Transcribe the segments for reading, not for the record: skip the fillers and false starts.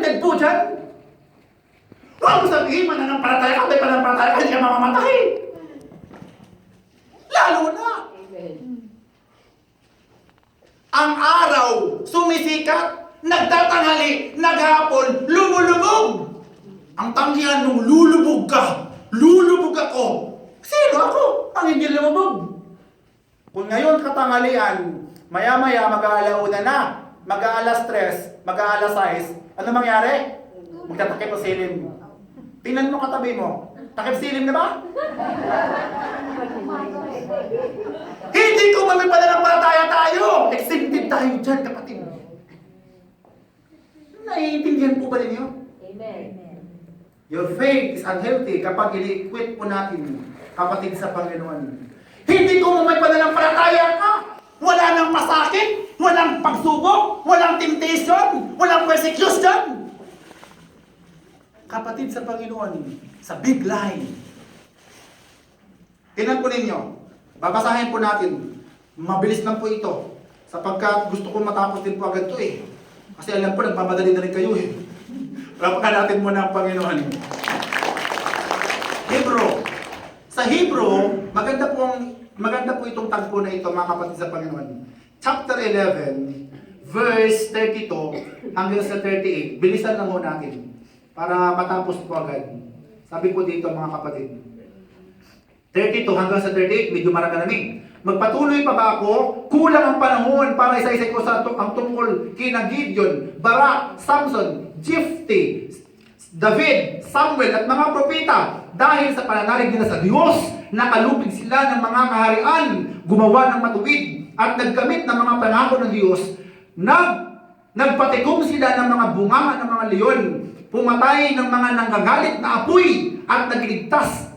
Exempted po dyan. Huwag mo sabihin, mananampalataya ka, may pananampalataya ka, hindi ka mamamatay. Lalo na. Ang araw, sumisikat, nagtatanghali, naghapon, lumulubog. Ang tanggihan nung lulubog ka, lulubog ako. Sino ako? Ang hindi lumubog. Kung ngayon katanghalian, maya-maya mag-aalauna na, mag-aalas 3, mag-aalas 6, ano mangyari? Magtatakip ang silim. Tingnan mo katabi mo. Takip silim na ba? Hindi ko mamipanampalataya tayo. Exempted tayo dyan, kapatid. Naiintindihan po ba ninyo? Amen. Your faith is unhealthy kapag ini-equip po natin, kapatid sa Panginoon. Hindi ko mamipanampalataya ka. Wala nang pasakit, walang pagsubok, walang temptation, walang persecution. Kapatid sa Panginoon, sa big line. Tingnan po ninyo, babasahin po natin. Mabilis lang po ito. Sapagkat gusto ko matapos din po agad ito eh. Kasi alam po, nagmamadali na rin kayo eh. Rapakan natin muna ang Panginoon. Hebrew. Sa Hebrew, maganda po itong tagpo na ito, mga kapatid sa Panginoon. Chapter 11, verse 32 hanggang sa 38. Bilisan lang ho natin para matapos po agad. Sabi po dito, mga kapatid. 32 hanggang sa 38, medyo marami. Magpatuloy pa ba ako? Kulang ang panahon para isa-isa ko sa ang tungkol kina Gideon, Barak, Samson, Jephthah, David, Samuel at mga propeta. Dahil sa pananalig nila sa Diyos, nakalupig sila ng mga kaharian, gumawa ng matuwid, at naggamit ng mga pangako ng Diyos. Nagpatikom sila ng mga bunganga ng mga leon, pumatay ng mga nanggagalit na apoy, at naligtas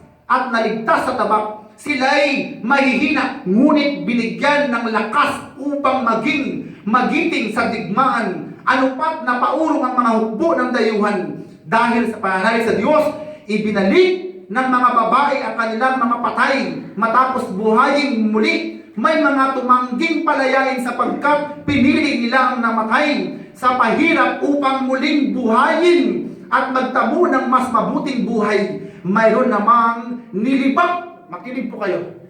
sa tabak. Sila'y mahihina, ngunit binigyan ng lakas upang magiting sa digmaan. Anupat na paurong ang mga hukbo ng dayuhan. Dahil sa pananalig sa Diyos, ibinalik ng mga babae ang kanilang mga patay matapos buhayin muli. May mga tumangging palayain sapagkat pinili nila ang namatay sa pahirap upang muling buhayin at magtamo ng mas mabuting buhay. Mayroon namang nilibak. Makinig po kayo.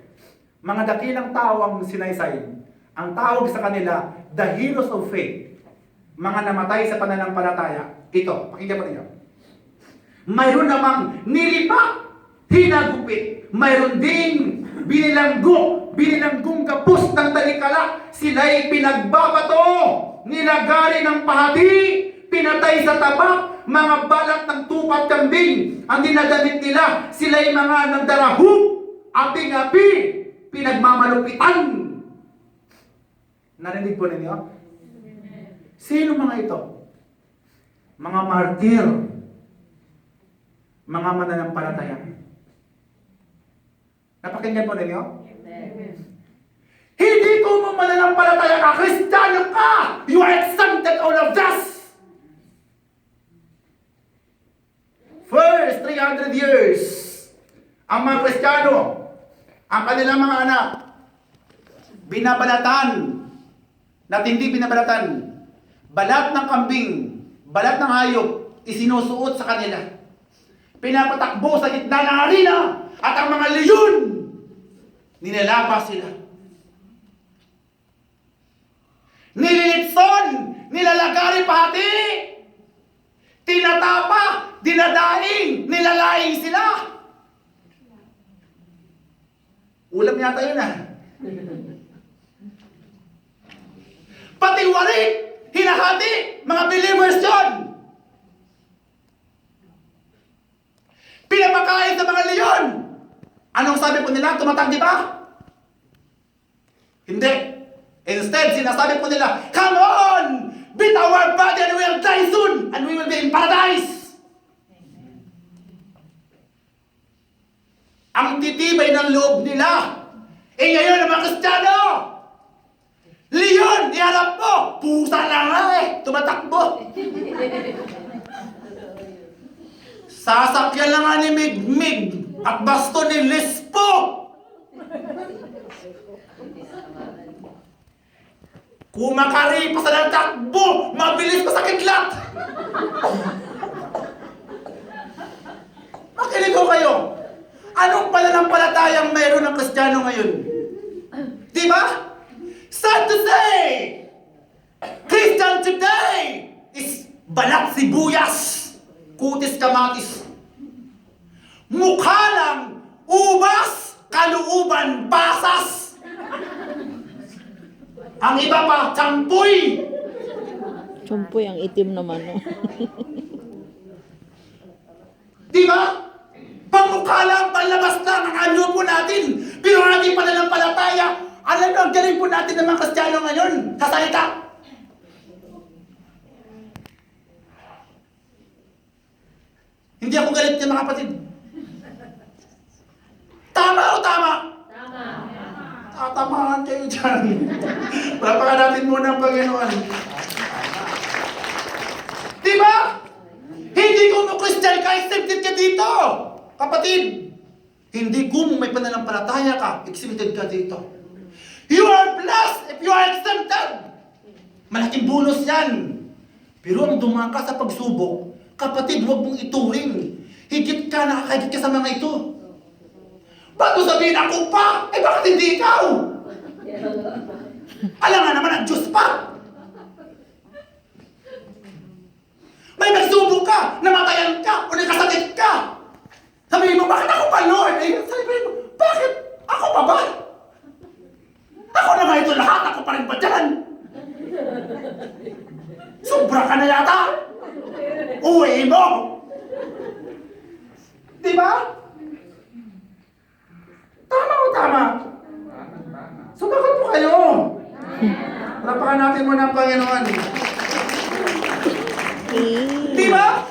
Mga dakilang tao ang sinaysay. Ang tawag sa kanila, the heroes of faith. Mga namatay sa pananampalataya. Ito, pakinggan po ninyo. Mayroon namang nilipak, hinagupit. Mayroon ding binilanggong kapus ng talikala. Sila'y pinagbabato, nilagari ng pahati, pinatay sa tabak, mga balat ng tupat kambing ang dinagamit nila. Sila'y mga nagdarahub, aping-api, pinagmamalupitan. Narinig po ninyo? Sino mga ito? Mga martir, mga mananampalataya. Napakinggan po ninyo? Hindi ko mo mananampalataya ka, Kristiyano ka! You are exempted all of this! First 300 years, ang mga Kristiyano, ang kanilang mga anak, binabalatan, at hindi binabalatan, balat ng kambing, balat ng hayop, isinusuot sa kanila. Pinapatakbo sa gitna ng arena, at ang mga leyon, ninalapas sila. Nililitson, nilalagari pati, tinatapa, dinadaing, nilalaing sila. Ulam yata yun ah. Pati warik, hinahati, mga believers yun. Pinapakain sa mga leyon. Anong sabi po nila? Tumatang, di ba? Hindi. Instead, sinasabi po nila, come on! Beat our body and we will die soon! And we will be in paradise! Ang titibay ng loob nila. Eh ngayon ang mga Kristiyano, leyon, iharap mo, pusa lang nga eh, tumatakbo. Sasakyan lang nga ni Migmig at basto ni Lispo. Kumakari pa sa takbo, mabilis pa sa kidlat. Makinig ko kayo. Anong pananampalatayang meron ng Kristiyano ngayon? Di ba? Sad to say, Christian today is balat sibuyas, kutis kamatis. Mukha lang, ubas, kalooban, pasas. Ang iba pa, champuy. Chumpoy ang itim naman, no? Di ba? Pamukha lang, palabas lang ang anyo po natin. Pero ang ating pananampalataya, alam mo, ang galing po natin ng mga Kristiyano ngayon sa salita. Hindi ako galit niya mga kapatid. Tama o tama? Tama. Tatamaan kayo dyan. Palapakan natin muna ang Panginoon. Di ba? Hindi kung Christian ka, accepted ka dito. Kapatid, hindi kung may pananampalataya ka, accepted ka dito. You are blessed if you are accepted. Malaking bonus yan. Pero ang dumaan ka sa pagsubok, kapatid, huwag mong ituring. Higit ka, nakakahigit ka sa mga ito. Ba't mo sabihin ako pa? Eh bakit hindi ikaw? Alam nga naman ang Diyos pa. May nagsubok ka, namatayan ka, o nakasakit ka. Sabihin mo, bakit ako pa, Lord? Eh, sabihin mo, bakit? Ako pa ba? Ako na nga ito lahat, ako pa rin ba dyan? Sobra ka na yata. Uwi mo. Di ba? Tama o tama? Sumagot po kayo. Lapakan natin muna ang Panginoon. Di ba?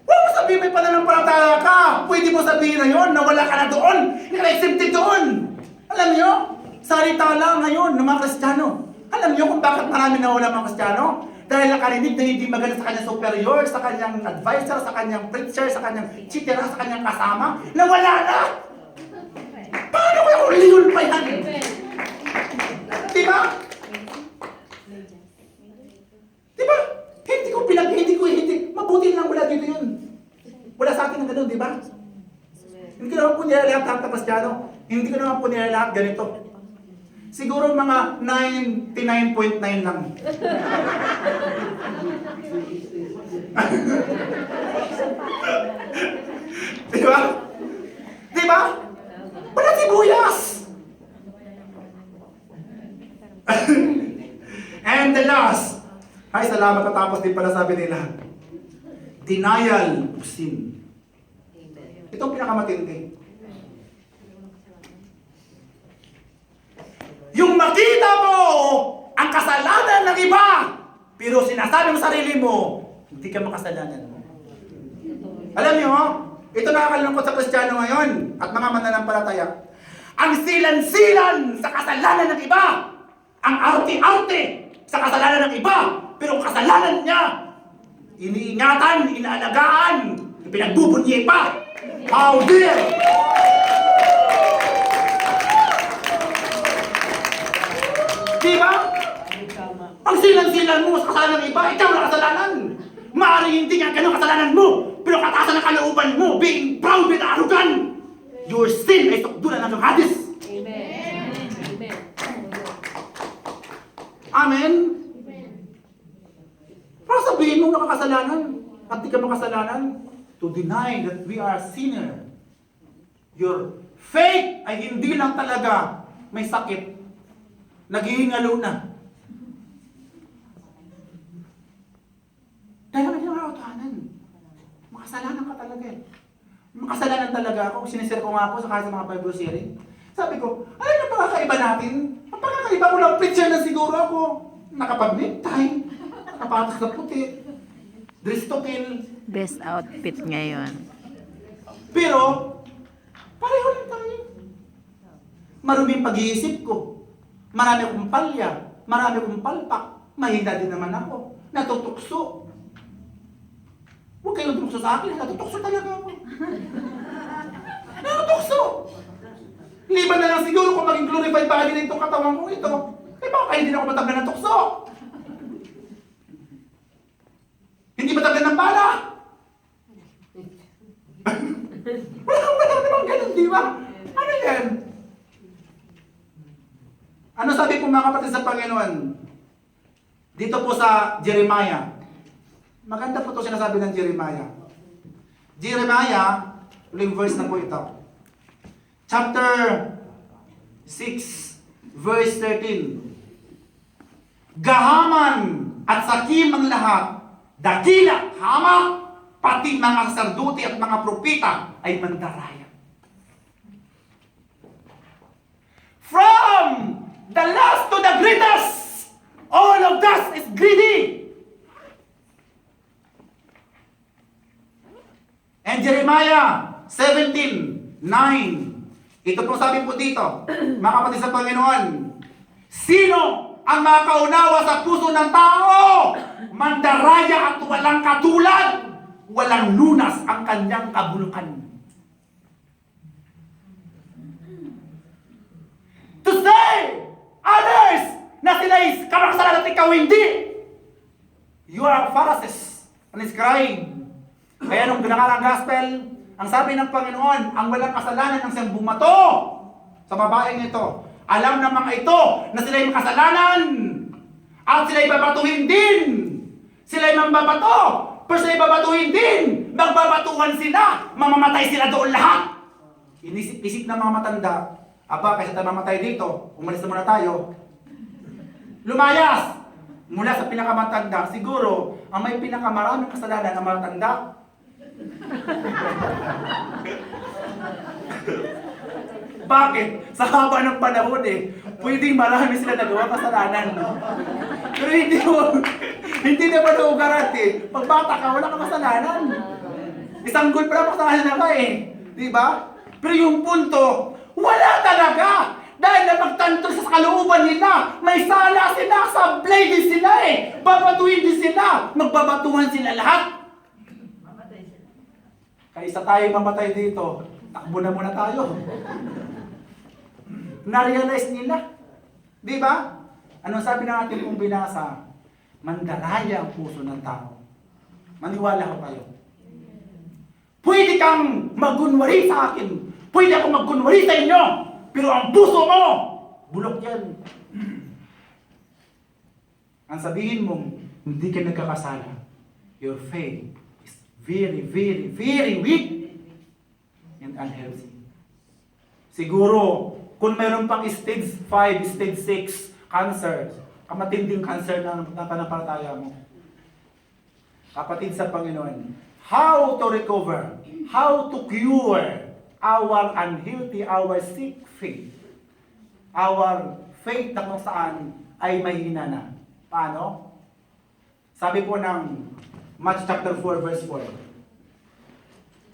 Huwag mo sabihin may pananampalataya ka. Pwede mo sabihin na yun, na wala ka na doon. Hindi ka na-accepted doon. Alam niyo, salita lang ngayon ng mga Kristiyano. Alam niyo kung bakit marami nawala mga Kristiyano? Dahil nakarinig na hindi maganda sa kanyang superior, sa kanyang advisor, sa kanyang preacher, sa kanyang chitera, sa kanyang kasama, na wala na! Paano kaya kung leon pa yan? Diba? Diba? Hindi. Mabuti lang wala dito yun. Wala sa atin ng ganun, diba? Hindi ko naman po nila lahat ng Kristiyano. Hindi ko naman po nila lahat ganito. Siguro mga 99.9 lang. Diba? Diba? Wala sibuyas! And the last, ay salamat katapos din pala sabi nila, denial of sin. Ito ang pinakamatindi. Yung makita mo ang kasalanan ng iba, pero sinasabi mo sa sarili mo, hindi ka makasalanan mo. Alam niyo, ito nakakalungkot sa Kristiyano ngayon at mga mananampalataya. Ang silan-silan sa kasalanan ng iba, ang arte-arte sa kasalanan ng iba, pero ang kasalanan niya, iniingatan, inaalagaan, pinagbubunyi pa. How dare! Diba? Ang silan-silan mo sa kasalanan ng iba, ikaw na kasalanan. Maaaring hindi nga ganun kasalanan mo, pero kataasan ng kalooban mo, being proud and arrogant, your sin ay tukdulan ng Hades. Amen. Amen. Para sabihin mo nakakasalanan at di ka makasalanan, to deny that we are sinner. Your faith ay hindi lang talaga may sakit. Naghihingalo na. Dahil naman yung nakakatahanan. Makasalanan ka talaga eh. Makasalanan talaga ako. Sinisir ko nga ako sa mga Bible sharing. Sabi ko, ano yung pagkakaiba natin? Ang pagkakaiba ko lang preacher na siguro ako. Nakapag-necktie, nakapatas na puti, dress to kill. Best outfit ngayon. Pero, pareho lang tayo. Maruming pag-iisip ko. Marami akong palya. Marami akong palpak. Mahina din naman ako. Natutukso. Huwag kayong tumukso sa akin. Natutukso talaga ako. Natutukso. Liban na lang siguro kung maging glorified body na itong katawan ko ito. Eh baka hindi na ako matanggal ng tukso. ba? Ano yan? Ano sabi po mga kapatid sa Panginoon? Dito po sa Jeremiah. Maganda po ito sinasabi ng Jeremiah. Jeremiah, uling verse na po ito. Chapter 6, verse 13. Gahaman at sakim ang lahat, dakila, hamak, pati mga saserdote at mga propita ay mandaraya. From the last to the greatest, all of us is greedy. And Jeremiah 17:9. Ito po sabi po dito, mga kapatid sa Panginoon, sino ang makaunawa sa puso ng tao? Mandaraya at walang katulad, walang lunas ang kanyang kabulukan. To say others na sila'y kamakasalanan at ikaw hindi. You are Pharisees and scribe. Kaya nung ginagawa ang gospel, ang sabi ng Panginoon, ang walang kasalanan ang siyang bumato sa babaeng ito. Alam ng mga ito na sila'y makasalanan at sila'y babatuhin din. Sila'y mambabato, pero sila'y babatuhin din. Magbabatuhan sila, mamamatay sila doon lahat. Inisip-isip ng mga matanda, aba, kasi tayo mamatay dito, umalis na muna tayo. Lumayas! Mula sa pinakamatanda, siguro, ang may pinakamaraming kasalanan ang matanda. Bakit? Sa haba ng panahon pwedeng marami sila nagawa kasalanan. Pero hindi naman garanti. Pag bata ka, wala kang kasalanan. Isang goal pa lang kasalanan na ba Di ba? Pero yung punto, wala talaga. Dahil napagtanto sa kalooban nila, may sala sila, sablay din sila babatuhin din sila, magbabatuhan sila lahat. Kaysa tayo mamatay dito, takbo na muna tayo. Na-realize nila. Di ba? Anong sabi ng ating pong binasa? Mandaraya ang puso ng tao. Maniwala ko kayo. Pwede kang magunwari sa akin. Pwede akong magunwari sa inyo. Pero ang puso mo, bulok yan. Ang sabihin mong, hindi ka nagkakasala. Your faith is very, very, very weak and unhealthy. Siguro, kung mayroon pang stage 5, stage 6 cancer, kamatinding cancer na pananampalataya mo. Kapatid sa Panginoon, how to recover, how to cure our unhealthy, our sick faith. Our faith na kung saan ay mahina na. Paano? Sabi po ng Matthew chapter 4 verse 4.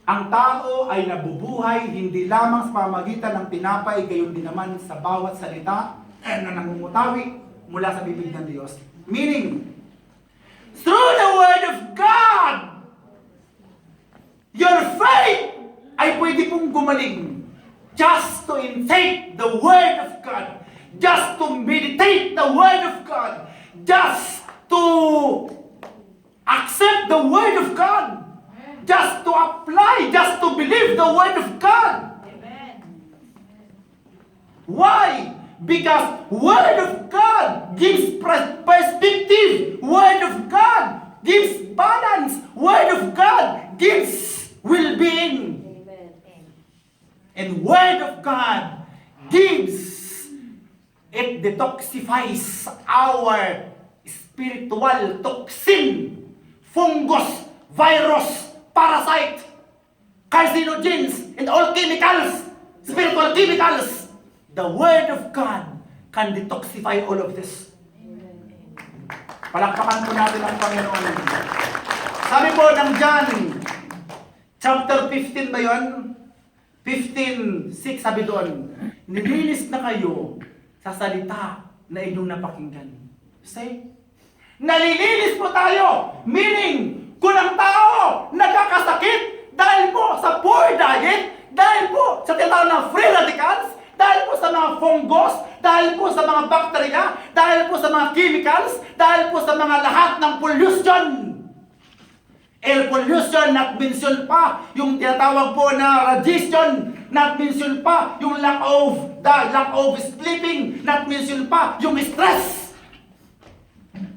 Ang tao ay nabubuhay hindi lamang sa pamagitan ng tinapay, gayon din naman sa bawat salita na nangungutawi mula sa bibig ng Diyos. Meaning, through the Word of God, your faith ay pwede pong gumaling just to intake the Word of God, just to meditate the Word of God, just to accept the Word of God, just to apply, just to believe the Word of God. Amen. Why? Because Word of God gives perspective. Word of God gives balance. Word of God gives well-being. And Word of God gives, it detoxifies our spiritual toxin, fungus, virus, parasite, carcinogens, and all chemicals, spiritual chemicals. The Word of God can detoxify all of this. Palakpakan po natin ang Panginoon. Sabi po ng John, chapter 15 ba yun? 15:6 sabi doon, nilinis na kayo sa salita na inyong napakinggan. Say, nalilinis po tayo. Meaning, kung ang tao nagkakasakit dahil po sa poor diet, dahil po sa tinatawag na free radicals, dahil po sa mga fungus, dahil po sa mga bakterya, dahil po sa mga chemicals, dahil po sa mga lahat ng pollution. Air pollution, not mention pa yung tinatawag po na radiation, not mention pa yung lack of sleeping, not mention pa yung stress.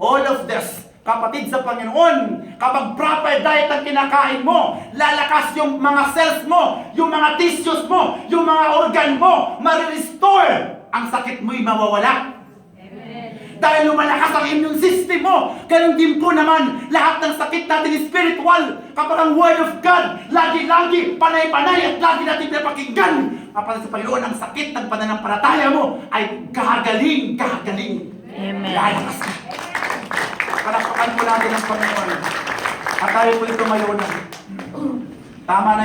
All of this, kapatid sa Panginoon, kapag proper diet ang kinakain mo, lalakas yung mga cells mo, yung mga tissues mo, yung mga organ mo, ma-restore. Ang sakit mo'y mawawala. Dahil lumalakas ang immune system mo. Ganun din po naman, lahat ng sakit natin spiritual. Kapag ang Word of God, lagi-lagi, panay-panay, at lagi natin pinapakinggan. Kapag sa Panginoon, ang sakit ng pananampalataya mo ay gagaling. Amen. Lalakas ka. Palakpakan po natin ang Panginoon. At tayo po ito mayo na. Tama na